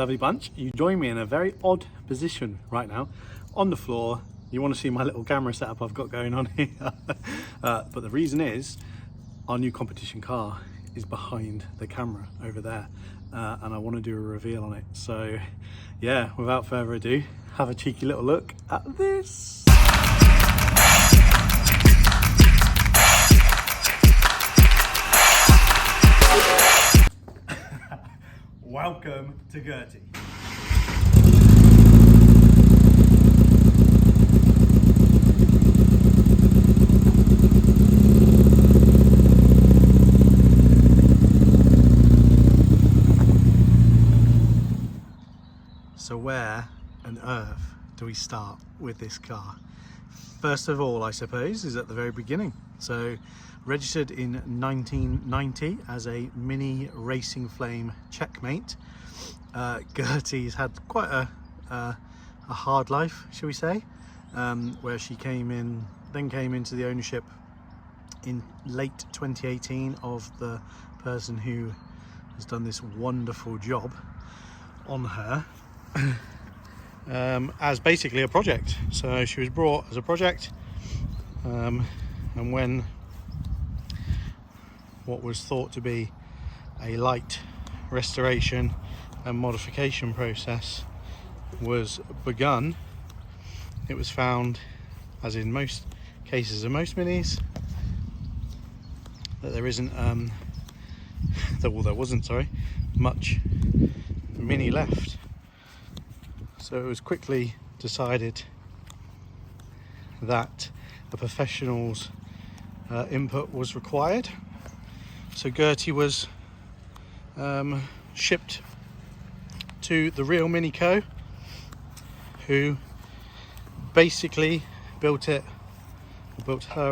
Lovely bunch, you join me in a very odd position right now on the floor. You want to see my little camera setup I've got going on here. But the reason is our new competition car is behind the camera over there, and I want to do a reveal on it. So yeah, without further ado, have a cheeky little look at this. Welcome to Gerty. So where on earth do we start with this car? First of all, I suppose, is at the very beginning. So registered in 1990 as a mini racing flame Checkmate. Gerty's had quite a hard life, shall we say, where she came into the ownership in late 2018 of the person who has done this wonderful job on her as basically a project. So she was brought as a project, and when what was thought to be a light restoration and modification process was begun, it was found, as in most cases of most minis, that there isn't there wasn't, sorry, much mini left. So it was quickly decided that a professional's input was required. So Gerty was shipped to the real Mini Co, who basically built her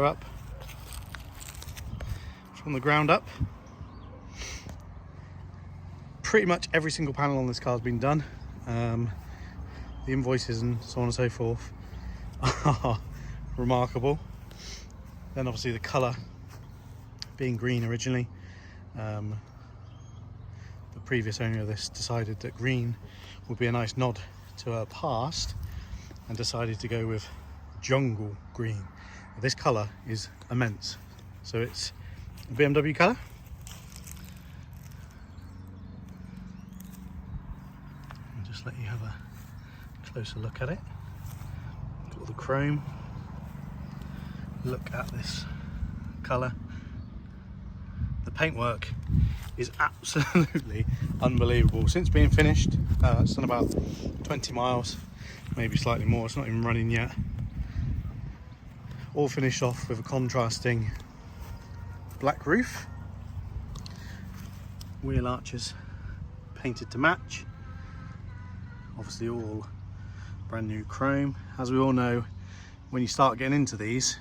up from the ground up. Pretty much every single panel on this car has been done. The invoices and so on and so forth are remarkable. Then obviously the colour being green originally, the previous owner of this decided that green would be a nice nod to her past and decided to go with jungle green. This colour is immense, so it's a BMW colour. I'll just let you have a closer look at it. Got all the chrome. Look at this colour. The paintwork is absolutely unbelievable. Since being finished, it's done about 20 miles, maybe slightly more. It's not even running yet. All finished off with a contrasting black roof. Wheel arches painted to match. Obviously all brand new chrome. As we all know, when you start getting into these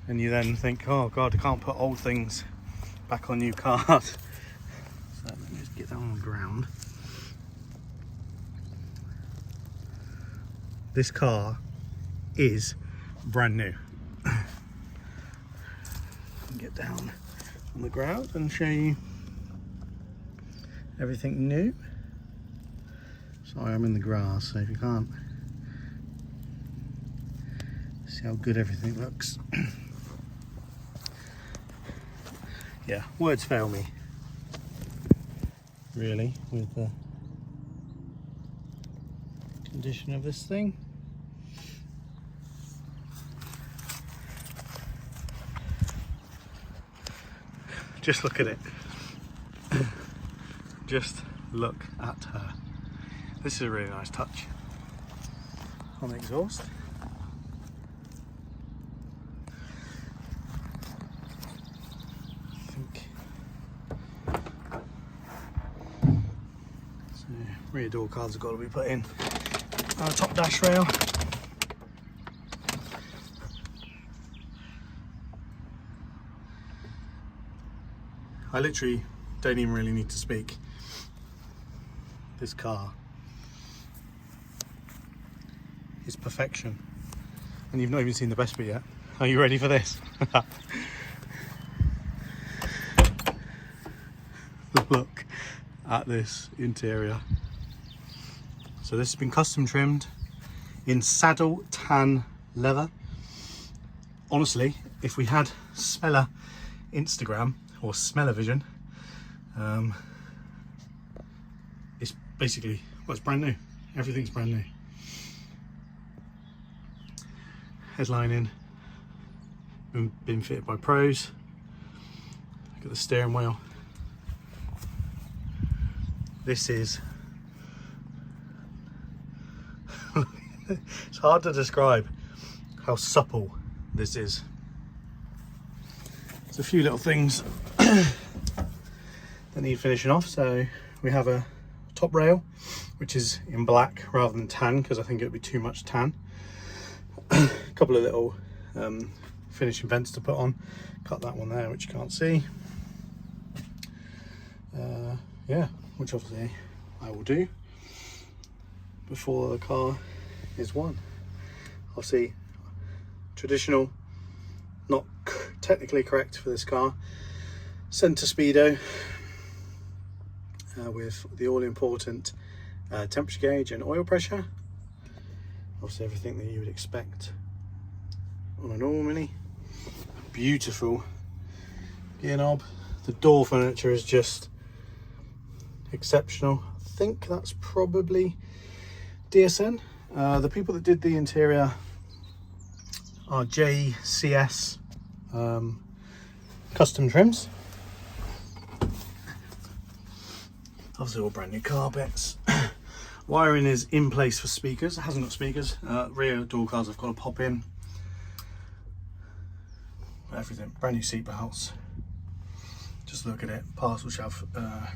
and you then think, oh god, I can't put old things back on new cars. So let me just get that on the ground. This car is brand new. Get down on the ground and show you everything new. Sorry, I'm in the grass, so if you can't see how good everything looks. Yeah, words fail me, really, with the condition of this thing. Just look at it. Just look at her. This is a really nice touch on the exhaust. Rear door cards have got to be put in on the top dash rail. I literally don't even really need to speak. This car is perfection. And you've not even seen the best bit yet. Are you ready for this? Look at this interior. So this has been custom trimmed in saddle tan leather. Honestly, if we had Smeller Instagram or Smell-O-Vision, it's basically, well, it's brand new. Everything's brand new. Headlining, been fitted by pros. Look at the steering wheel. This is, it's hard to describe how supple this is. There's a few little things that need finishing off. So we have a top rail, which is in black rather than tan, because I think it would be too much tan. A couple of little finishing vents to put on. Cut that one there, which you can't see. Yeah, which obviously I will do before the car is won. Obviously, traditional, not technically correct for this car, centre speedo with the all-important temperature gauge and oil pressure. Obviously everything that you would expect on a normal Mini. Beautiful gear knob. The door furniture is just exceptional. I think that's probably DSN. The people that did the interior are JCS custom trims. Obviously all brand new carpets. Wiring is in place for speakers. It hasn't got speakers. Rear door cards have got to pop in. Everything, brand new seat belts. Just look at it. Parcel shelf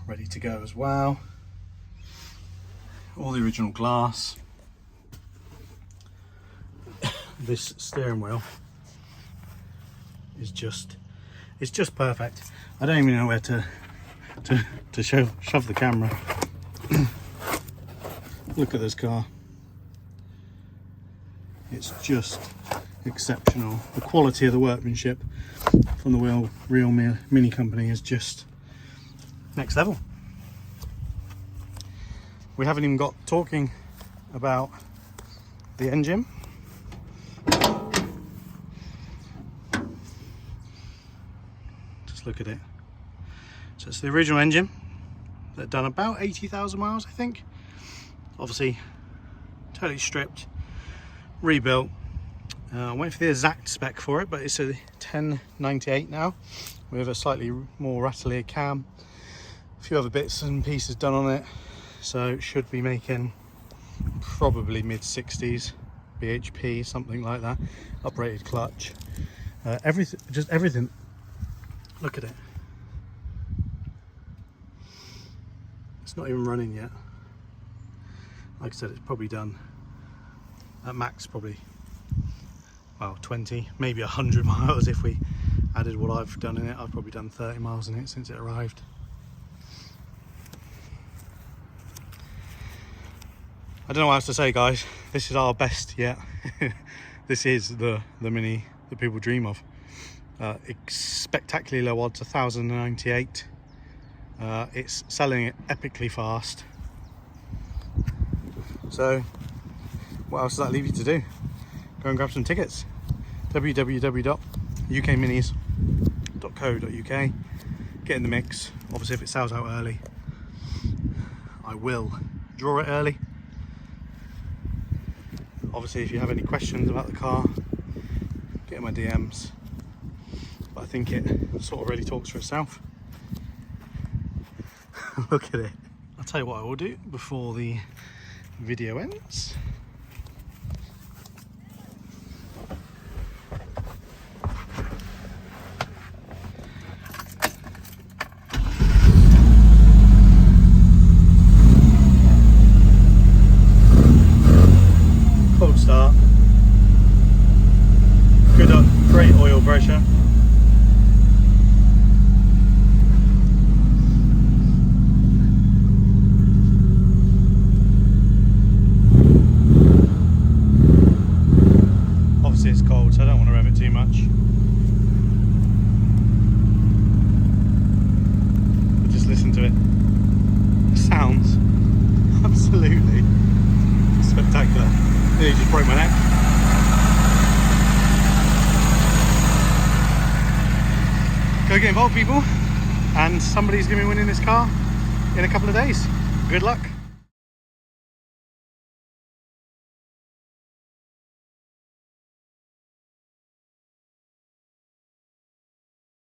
ready to go as well. All the original glass. This steering wheel is it's just perfect. I don't even know where to shove the camera. Look at this car. It's just exceptional. The quality of the workmanship from the real Mini company is just next level. We haven't even got talking about the engine. Just look at it. So it's the original engine that done about 80,000 miles, I think. Obviously totally stripped, rebuilt. Went for the exact spec for it, but it's a 1098 now with a slightly more rattlier cam, a few other bits and pieces done on it, so it should be making probably mid 60s bhp, something like that. Uprated clutch, everything, just everything. Look at it. It's not even running yet. Like I said, it's probably done at max, probably, well, 20, maybe 100 miles if we added what I've done in it. I've probably done 30 miles in it since it arrived. I don't know what else to say, guys. This is our best yet. This is the Mini that people dream of. Spectacularly low odds, 1,098. It's selling it epically fast. So what else does that leave you to do? Go and grab some tickets. www.ukminis.co.uk. Get in the mix. Obviously if it sells out early, I will draw it early. Obviously if you have any questions about the car, get in my DMs. But I think it sort of really talks for itself. Look at it. I'll tell you what I will do before the video ends. Cold start. Great oil pressure. spectacular. Nearly just broke my neck. Go get involved, people, and somebody's going to be winning this car in a couple of days. Good luck.